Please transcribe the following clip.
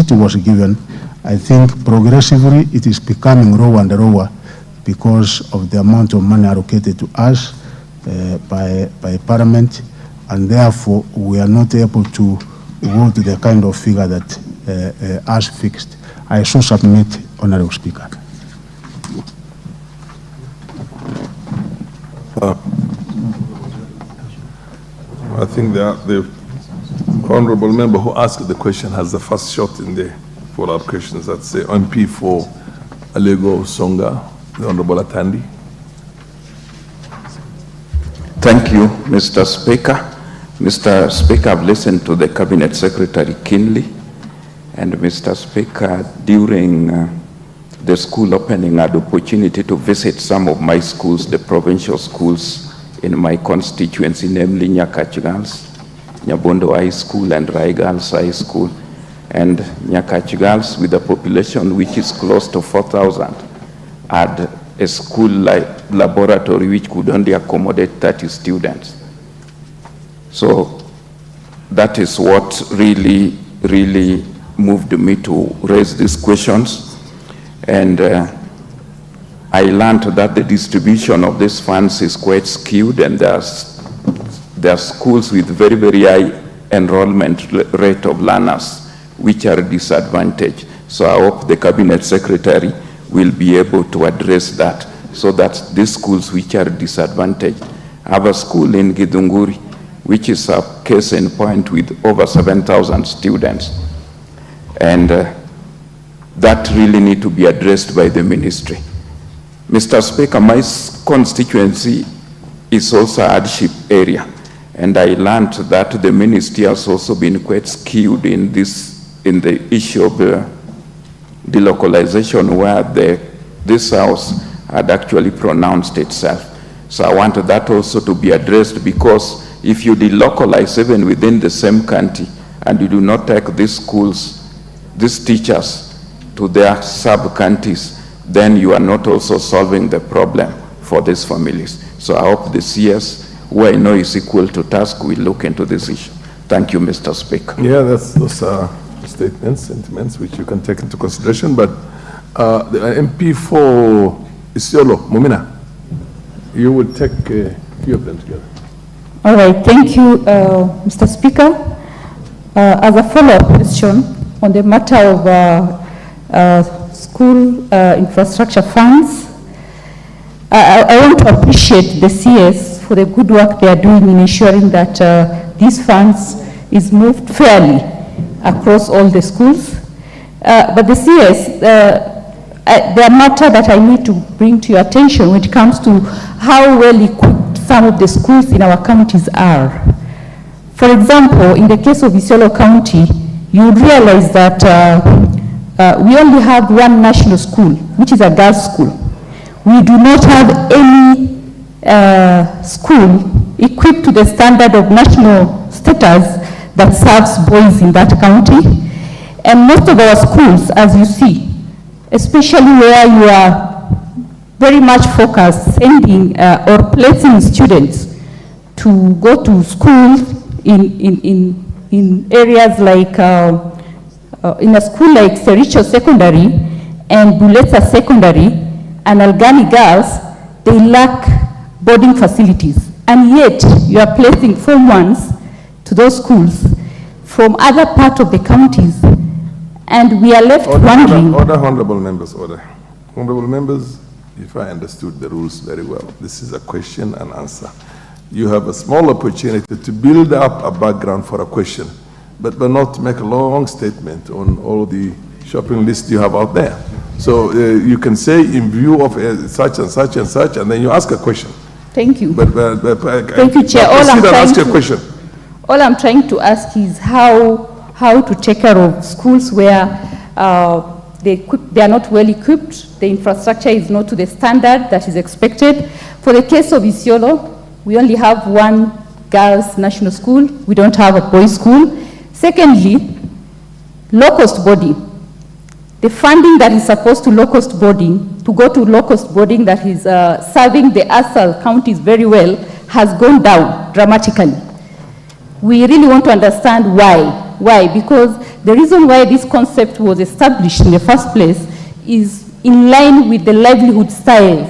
seat was given, I think progressively it is becoming lower and lower because of the amount of money allocated to us by Parliament, and therefore we are not able to go to the kind of figure that as fixed. I so submit, Honourable Speaker. I think the honourable member who asked the question has the first shot in the follow-up questions. That's the MP for Alego Songa, the Honourable Atandi. Thank you, Mr. Speaker. Mr. Speaker, I've listened to the Cabinet Secretary keenly. And Mr. Speaker, during the school opening, I had the opportunity to visit some of my schools, the provincial schools in my constituency, namely Nyakach Girls, Nyabondo High School and Rai Girls High School. And Nyakach Girls, with a population which is close to 4,000, had a school laboratory which could only accommodate 30 students. So that is what really moved me to raise these questions. And I learned that the distribution of these funds is quite skewed, and there are schools with very, very high enrollment rate of learners which are disadvantaged. So I hope the Cabinet Secretary will be able to address that, so that these schools which are disadvantaged. I have a school in Githunguri, which is a case in point with over 7,000 students. And that really need to be addressed by the ministry. Mr. Speaker, my constituency is also a hardship area. And I learned that the ministry has also been quite skewed in the issue of delocalization, where this house had actually pronounced itself. So I want that also to be addressed, because if you delocalize even within the same country and you do not take these schools, these teachers to their sub-counties, then you are not also solving the problem for these families. So I hope the CS, who I know is equal to task, will look into this issue. Thank you, Mr. Speaker. Yeah, those are sentiments which you can take into consideration, but the MP for Isiolo, Mumina, you will take a few of them together. All right, thank you, Mr. Speaker. As a follow-up question on the matter of school infrastructure funds, I want to appreciate the CS for the good work they are doing in ensuring that these funds is moved fairly across all the schools. But the CS, the matter that I need to bring to your attention when it comes to how well equipped some of the schools in our counties are. For example, in the case of Isiolo County, you realize that we only have one national school, which is a girls' school. We do not have any school equipped to the standard of national status that serves boys in that county. And most of our schools, as you see, especially where you are very much focused sending or placing students to go to school in areas like, in a school like Sericho Secondary and Buletsa Secondary and Algani Girls, they lack boarding facilities. And yet, you are placing Form 1s to those schools from other parts of the counties, and we are left wondering. Order, honourable members, order. Honourable members, if I understood the rules very well, this is a question and answer. You have a small opportunity to build up a background for a question, but not make a long statement on all the shopping list you have out there. So you can say in view of such and such and such, and then you ask a question. Thank you. Thank you, Chair. All I'm trying to ask is how to take care of schools where they are not well equipped, the infrastructure is not to the standard that is expected. For the case of Isiolo, we only have one girls' national school. We don't have a boys' school. Secondly, low-cost boarding. The funding that is supposed to low-cost boarding, to go to low-cost boarding that is serving the ASAL counties very well, has gone down dramatically. We really want to understand why. Why? Because the reason why this concept was established in the first place is in line with the livelihood styles